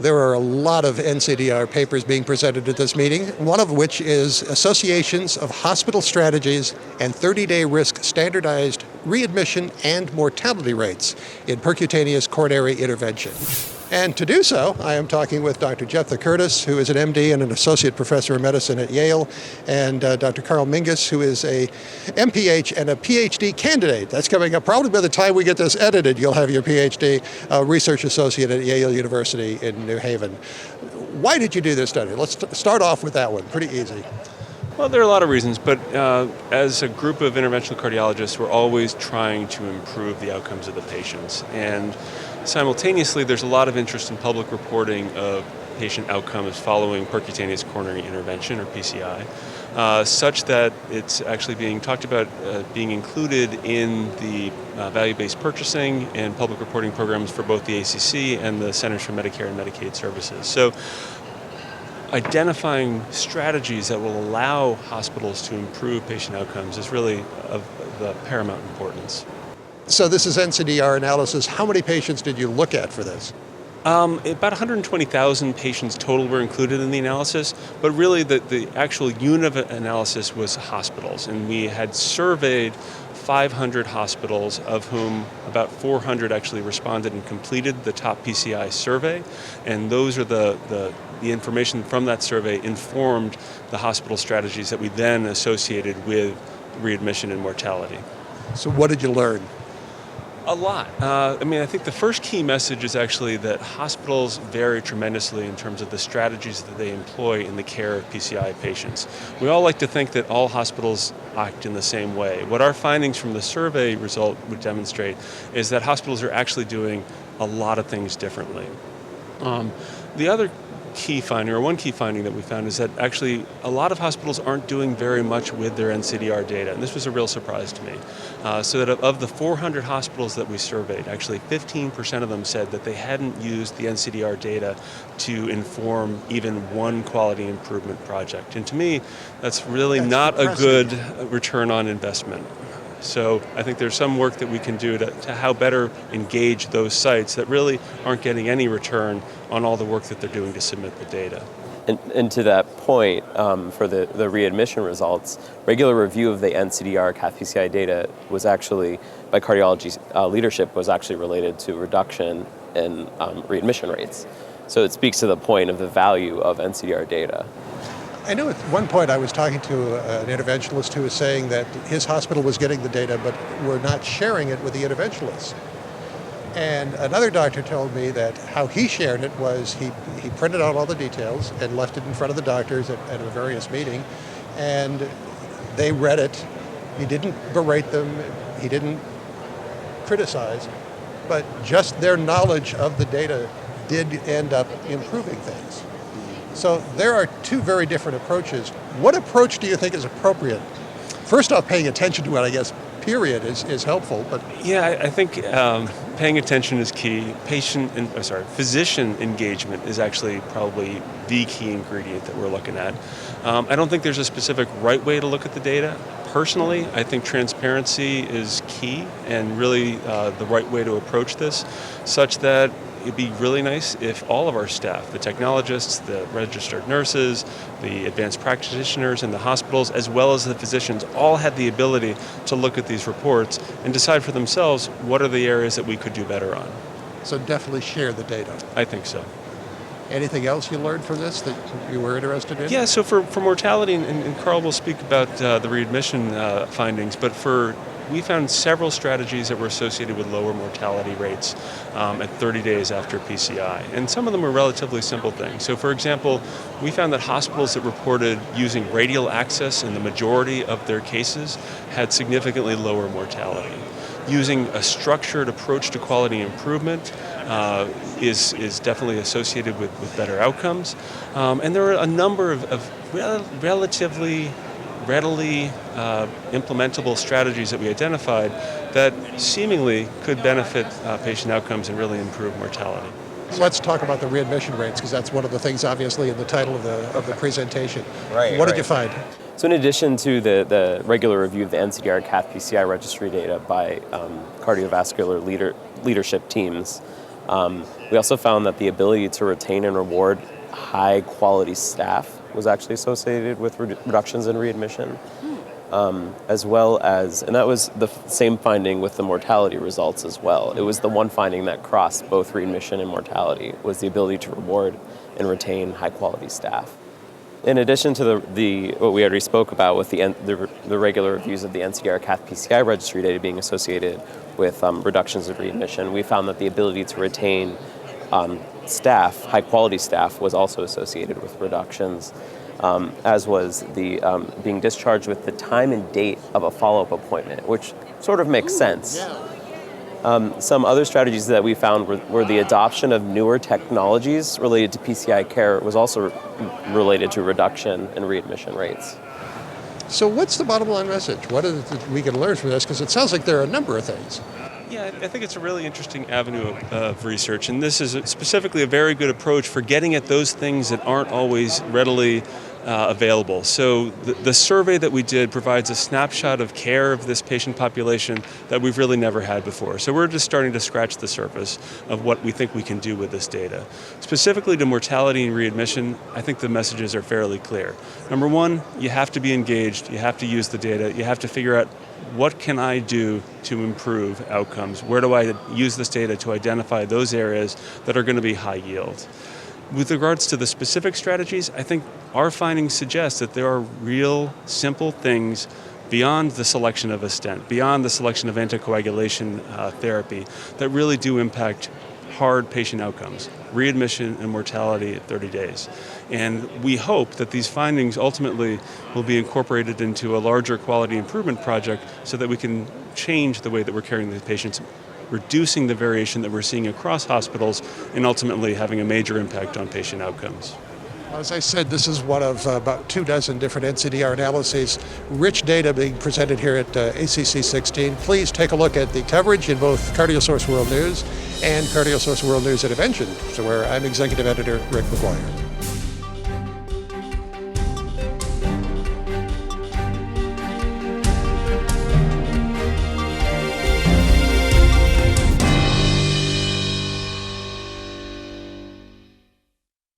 there are a lot of NCDR papers being presented at this meeting, one of which is Associations of Hospital Strategies and 30-Day Risk Standardized Readmission and Mortality Rates in Percutaneous Coronary Intervention. And to do so, I am talking with Dr. Jeptha Curtis, who is an MD and an Associate Professor of Medicine at Yale, and Dr. Karl Minges, who is a MPH and a PhD candidate. That's coming up. Probably by the time we get this edited, you'll have your PhD, Research Associate at Yale University in New Haven. Why did you do this study? Let's start off with that one. Pretty easy. Well, there are a lot of reasons, but as a group of interventional cardiologists, we're always trying to improve the outcomes of the patients. And simultaneously, there's a lot of interest in public reporting of patient outcomes following percutaneous coronary intervention, or PCI, such that it's actually being talked about being included in the value-based purchasing and public reporting programs for both the ACC and the Centers for Medicare and Medicaid Services. So, identifying strategies that will allow hospitals to improve patient outcomes is really of the paramount importance. So this is NCDR analysis. How many patients did you look at for this? About 120,000 patients total were included in the analysis, but really the actual unit of analysis was hospitals, and we had surveyed 500 hospitals, of whom about 400 actually responded and completed the top PCI survey, and those are the information from that survey informed the hospital strategies that we then associated with readmission and mortality. So what did you learn? A lot. I think the first key message is actually that hospitals vary tremendously in terms of the strategies that they employ in the care of PCI patients. We all like to think that all hospitals act in the same way. What our findings from the survey result would demonstrate is that hospitals are actually doing a lot of things differently. The other key finding, or one key finding that we found, is that actually a lot of hospitals aren't doing very much with their NCDR data, and this was a real surprise to me. So that of the 400 hospitals that we surveyed, actually 15% of them said that they hadn't used the NCDR data to inform even one quality improvement project. And to me, that's really not a good return on investment. So I think there's some work that we can do to how better engage those sites that really aren't getting any return on all the work that they're doing to submit the data. And to that point, for the readmission results, regular review of the NCDR cath-PCI data was actually, by cardiology leadership, was actually related to reduction in readmission rates. So it speaks to the point of the value of NCDR data. I know at one point I was talking to an interventionalist who was saying that his hospital was getting the data, but were not sharing it with the interventionalists. And another doctor told me that how he shared it was he printed out all the details and left it in front of the doctors at a various meeting, and they read it. He didn't berate them, he didn't criticize, but just their knowledge of the data did end up improving things. So there are two very different approaches. What approach do you think is appropriate? First off, paying attention to it, I guess, period, is helpful. But yeah, I think paying attention is key. Physician engagement is actually probably the key ingredient that we're looking at. I don't think there's a specific right way to look at the data. Personally, I think transparency is key and really the right way to approach this, such that it'd be really nice if all of our staff, the technologists, the registered nurses, the advanced practitioners in the hospitals, as well as the physicians, all had the ability to look at these reports and decide for themselves what are the areas that we could do better on. So definitely share the data. I think so. Anything else you learned from this that you were interested in? Yeah, so for mortality, and Karl will speak about the readmission findings, but we found several strategies that were associated with lower mortality rates at 30 days after PCI. And some of them were relatively simple things. So for example, we found that hospitals that reported using radial access in the majority of their cases had significantly lower mortality. Using a structured approach to quality improvement is definitely associated with better outcomes. And there are a number of relatively readily implementable strategies that we identified that seemingly could benefit patient outcomes and really improve mortality. Let's talk about the readmission rates, because that's one of the things obviously in the title of the presentation. Right. What did you find? So in addition to the regular review of the NCDR cath-PCI registry data by cardiovascular leadership teams, We also found that the ability to retain and reward high quality staff was actually associated with reductions in readmission, as well as, and that was the same finding with the mortality results as well. It was the one finding that crossed both readmission and mortality, was the ability to reward and retain high quality staff. In addition to the what we already spoke about with the regular reviews of the NCDR cath PCI registry data being associated with reductions of readmission, we found that the ability to retain staff, high quality staff, was also associated with reductions, as was the being discharged with the time and date of a follow-up appointment, which sort of makes sense. Some other strategies that we found were the adoption of newer technologies related to PCI care was also related to reduction in readmission rates. So what's the bottom line message? What is it we can learn from this? Because it sounds like there are a number of things. Yeah, I think it's a really interesting avenue of research, and this is specifically a very good approach for getting at those things that aren't always readily available. So the survey that we did provides a snapshot of care of this patient population that we've really never had before. So we're just starting to scratch the surface of what we think we can do with this data. Specifically to mortality and readmission, I think the messages are fairly clear. Number one, you have to be engaged, you have to use the data, you have to figure out what can I do to improve outcomes? Where do I use this data to identify those areas that are going to be high yield? With regards to the specific strategies, I think our findings suggest that there are real simple things beyond the selection of a stent, beyond the selection of anticoagulation therapy, that really do impact hard patient outcomes, readmission and mortality at 30 days. And we hope that these findings ultimately will be incorporated into a larger quality improvement project so that we can change the way that we're caring for the patients, reducing the variation that we're seeing across hospitals and ultimately having a major impact on patient outcomes. As I said, this is one of about 24 different NCDR analyses, rich data being presented here at ACC 16. Please take a look at the coverage in both CardioSource World News and CardioSource World News Intervention, so where I'm Executive Editor Rick McGuire.